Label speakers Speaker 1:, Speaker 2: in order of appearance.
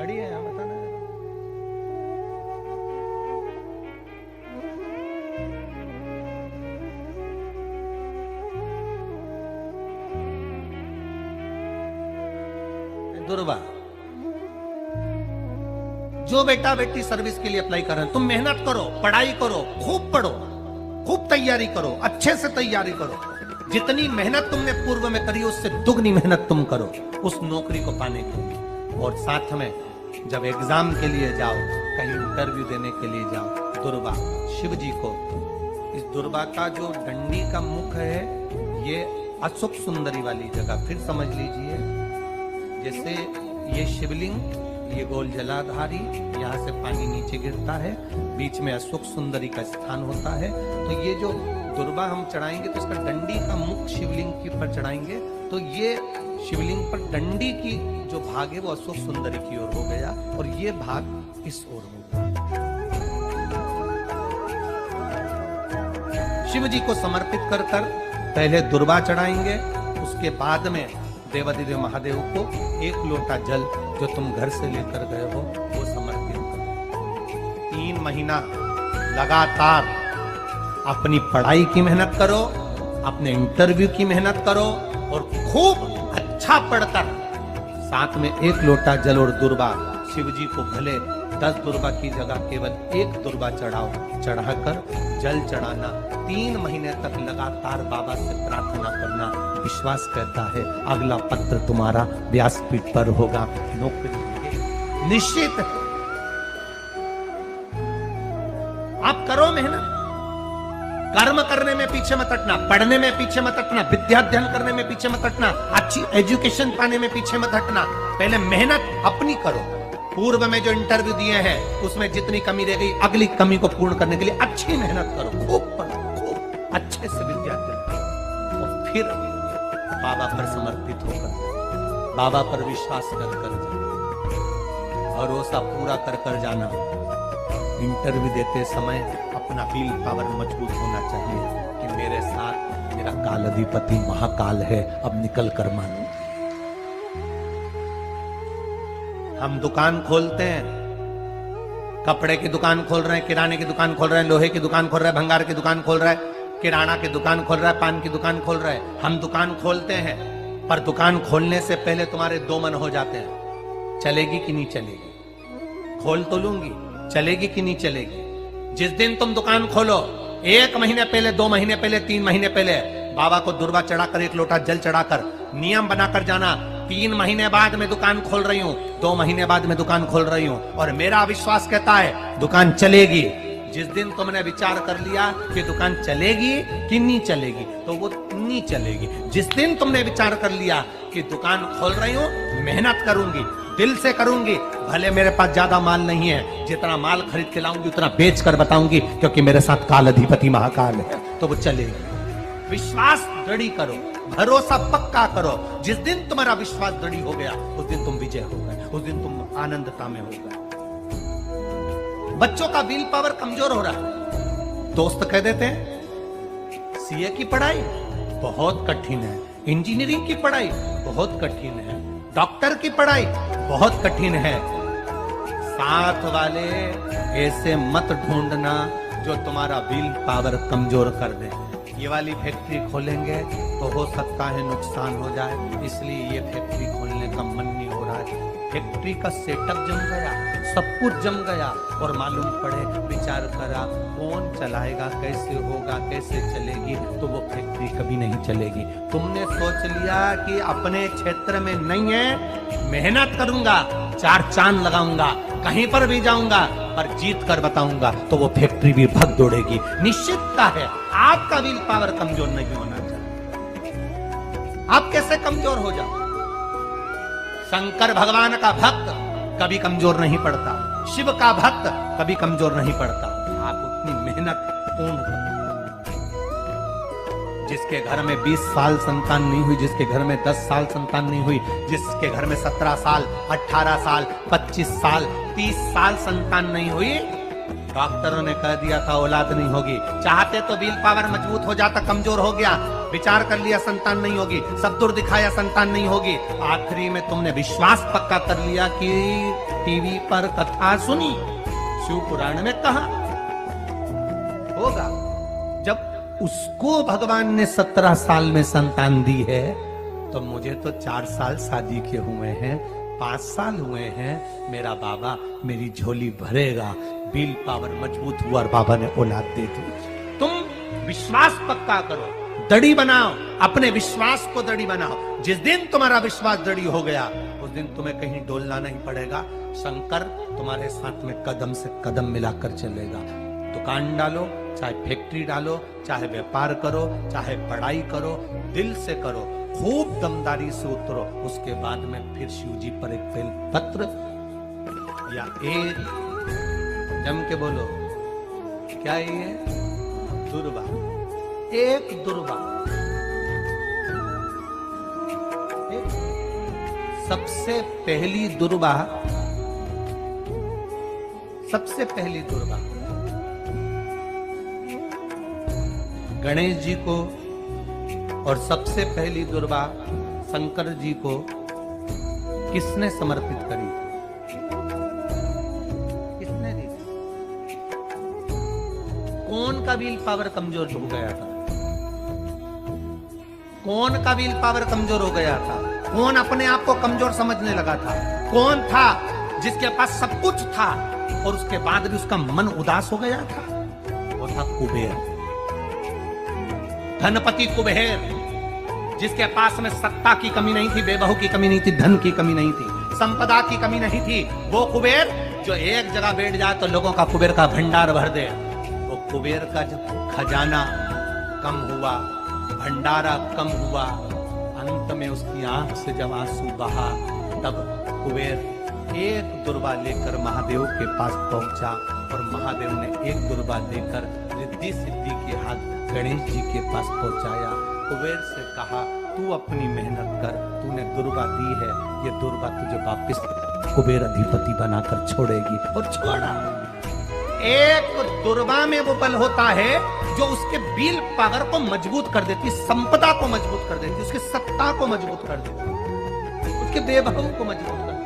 Speaker 1: खड़ी है यहाँ, बताना। दुर्वा, जो बेटा बेटी सर्विस के लिए अप्लाई कर रहे हैं, तुम मेहनत करो, पढ़ाई करो, खूब पढ़ो, खूब तैयारी करो, अच्छे से तैयारी करो। जितनी मेहनत तुमने पूर्व में करी उससे दुगनी मेहनत तुम करो उस नौकरी को पाने के लिए। और साथ में जब एग्जाम के लिए जाओ, कहीं इंटरव्यू देने के लिए जाओ, दुर्वा शिव जी को, इस दुर्वा का जो डंडी का मुख है ये अशोक सुंदरी वाली जगह, फिर समझ लीजिए जैसे ये शिवलिंग, ये गोल जलाधारी, यहाँ से पानी नीचे गिरता है, बीच में अशोक सुंदरी का स्थान होता है। तो ये जो दुर्वा हम चढ़ाएंगे तो इसका डंडी का मुख शिवलिंग के ऊपर चढ़ाएंगे तो ये शिवलिंग पर डंडी की जो भाग है वो अशोक सुंदरी की ओर हो गया और ये भाग इस ओर होगा। शिव जी को समर्पित कर पहले दुर्वा चढ़ाएंगे, उसके बाद में देवादिदेव महादेव को एक लोटा जल जो तुम घर से लेकर गए हो वो समर्पित करो। 3 महीना लगातार अपनी पढ़ाई की मेहनत करो, अपने इंटरव्यू की मेहनत करो और खूब अच्छा पढ़कर साथ में एक लोटा जल और दुर्वा, शिव जी को भले 10 दुर्वा की जगह केवल 1 दुर्वा चढ़ाओ, चढ़ाकर जल चढ़ाना, 3 महीने तक लगातार बाबा से प्रार्थना करना। विश्वास कहता है अगला पत्र तुम्हारा व्यासपीठ पर होगा, नौकरी निश्चित। आप करो मेहनत, कर्म करने में पीछे मत हटना, पढ़ने में पीछे मत हटना, विद्या अध्ययन करने में पीछे मत हटना, अच्छी एजुकेशन पाने में पीछे मत हटना। पहले मेहनत अपनी करो। पूर्व में जो इंटरव्यू दिए हैं उसमें जितनी कमी रह गई, अगली कमी को पूर्ण करने के लिए अच्छी मेहनत करो, खूब पढ़ो, खूब अच्छे से विद्या अध्ययन करो और फिर बाबा पर समर्पित होकर, बाबा पर विश्वास कर भरोसा पूरा कर जाना। इंटरव्यू देते समय अपना विल पावर मजबूत होना चाहिए कि मेरे साथ मेरा काल अधिपति महाकाल है, अब निकल कर मानो। हम दुकान खोलते हैं, कपड़े की दुकान खोल रहे हैं, किराने की दुकान खोल रहे हैं, लोहे की दुकान खोल रहे हैं, भंगार की दुकान खोल रहे हैं, किराना की दुकान खोल रहा है, पान की दुकान खोल रहा है। हम दुकान खोलते हैं पर दुकान खोलने से पहले तुम्हारे 2 मन हो जाते हैं, चलेगी कि नहीं चलेगी, खोल तो लूंगी, चलेगी कि नहीं चलेगी। जिस दिन तुम दुकान खोलो 1 महीने पहले, 2 महीने पहले, 3 महीने पहले बाबा को दुर्वा चढ़ाकर 1 लोटा जल चढ़ाकर नियम बनाकर जाना, 3 महीने बाद मैं दुकान खोल रही हूं, 2 महीने बाद मैं दुकान खोल रही हूं और मेरा विश्वास कहता है दुकान चलेगी। जिस दिन तुमने विचार कर लिया कि दुकान चलेगी कि नहीं चलेगी तो वो नहीं चलेगी। जिस दिन तुमने विचार कर लिया कि दुकान खोल रही हूं, मेहनत करूंगी, दिल से करूंगी, भले मेरे पास ज्यादा माल नहीं है, जितना माल खरीद के लाऊंगी उतना बेच कर बताऊंगी क्योंकि मेरे साथ काल अधिपति महाकाल है, तो वो चलेगी। विश्वास दृढ़ करो, भरोसा पक्का करो। जिस दिन तुम्हारा विश्वास दृढ़ हो गया उस दिन तुम विजय हो गए, उस दिन तुम आनंदता में हो गए। बच्चों का विल पावर कमजोर हो रहा है, दोस्त कह देते हैं सीए की पढ़ाई बहुत कठिन है, इंजीनियरिंग की पढ़ाई बहुत कठिन है, डॉक्टर की पढ़ाई बहुत कठिन है। साथ वाले ऐसे मत ढूंढना जो तुम्हारा विल पावर कमजोर कर दे। ये वाली फैक्ट्री खोलेंगे तो हो सकता है नुकसान हो जाए, इसलिए ये फैक्ट्री खोलने का मन नहीं हो रहा है। फैक्ट्री का सेटअप जम गया, सब कुछ जम गया और मालूम पड़े, विचार करा कौन चलाएगा, कैसे होगा, कैसे चलेगी, तो वो फैक्ट्री कभी नहीं चलेगी। तुमने सोच लिया कि अपने क्षेत्र में नहीं है, मेहनत करूंगा, 4 चांद लगाऊंगा, कहीं पर भी जाऊंगा पर जीत कर बताऊंगा, तो वो फैक्ट्री भी भग दौड़ेगी। निश्चितता है आपका विल पावर कमजोर नहीं होना चाहिए। आप कैसे कमजोर हो जाओ? शंकर भगवान का भक्त कभी कमजोर नहीं पड़ता, शिव का भक्त कभी कमजोर नहीं पड़ता। आप उतनी मेहनत पूर्ण करो। जिसके घर में 20 साल संतान नहीं हुई, जिसके घर में 10 साल संतान नहीं हुई, जिसके घर में 17 साल, 18 साल, 25 साल, 30 साल संतान नहीं हुई, डॉक्टरों ने कह दिया था औलाद नहीं होगी। चाहते तो विल पावर मजबूत हो जाता, कमजोर हो गया, विचार कर लिया संतान नहीं होगी, सब दूर दिखाया संतान नहीं होगी, आखिरी में तुमने विश्वास पक्का कर लिया कि टीवी पर कथा सुनी, शिव पुराण में कहा होगा। जब उसको भगवान ने 17 साल में संतान दी है, तो मुझे तो 4 साल शादी के हुए हैं, 5 साल हुए हैं, मेरा बाबा मेरी झोली भरेगा। बिल पावर मजबूत हुआ और बाबा ने औलाद दे दी। तुम विश्वास पक्का करो, दड़ी बनाओ, अपने विश्वास को दड़ी बनाओ। जिस दिन तुम्हारा विश्वास दड़ी हो गया, उस दिन तुम्हें कहीं डोलना नहीं पड़ेगा। शंकर तुम्हारे साथ में कदम से कदम मिलाकर चलेगा। दुकान डालो, चाहे फैक्ट्री डालो, चाहे व्यापार करो, चाहे पढ़ाई करो, दिल से करो, खूब दमदारी से उतरो। उसके बाद में फिर शिव जी पर एक बेल पत्र या एक, जम के बोलो, क्या ये दुर्वा, एक दुर्वा, सबसे पहली दुर्वा, सबसे पहली दुर्वा गणेश जी को, और सबसे पहली दुर्वा शंकर जी को किसने समर्पित करी? किसने दी? कौन का विल पावर कमजोर हो गया था? कौन का विल पावर कमजोर हो गया था? कौन अपने आप को कमजोर समझने लगा था? कौन था जिसके पास सब कुछ था और उसके बाद भी उसका मन उदास हो गया था? वो था कुबेर, धनपति कुबेर, जिसके पास में सत्ता की कमी नहीं थी, बेबहू की कमी नहीं थी, धन की कमी नहीं थी, संपदा की कमी नहीं थी। वो कुबेर जो एक जगह बैठ जाए तो लोगों का कुबेर का भंडार भर दे। वो कुबेर का जब खजाना कम हुआ, भंडारा कम हुआ, अंत में उसकी आंख से जब आंसू बहा, तब कुबेर एक दुर्वा लेकर महादेव के पास पहुंचा और महादेव ने एक दुर्वा लेकर रिद्धि सिद्धि के हाथ गणेश जी के पास पहुंचाया। कुबेर से कहा, तू अपनी मेहनत कर, तूने दुर्वा दी है, ये दुर्वा तुझे वापस कुबेर अधिपति बनाकर छोड़ेगी। और छोड़ा। एक दुर्वा में वो बल होता है जो उसके विल पावर को मजबूत कर देती, संपदा को मजबूत कर देती, उसकी सत्ता को मजबूत कर देती, उसके बेबहू को मजबूत कर देती।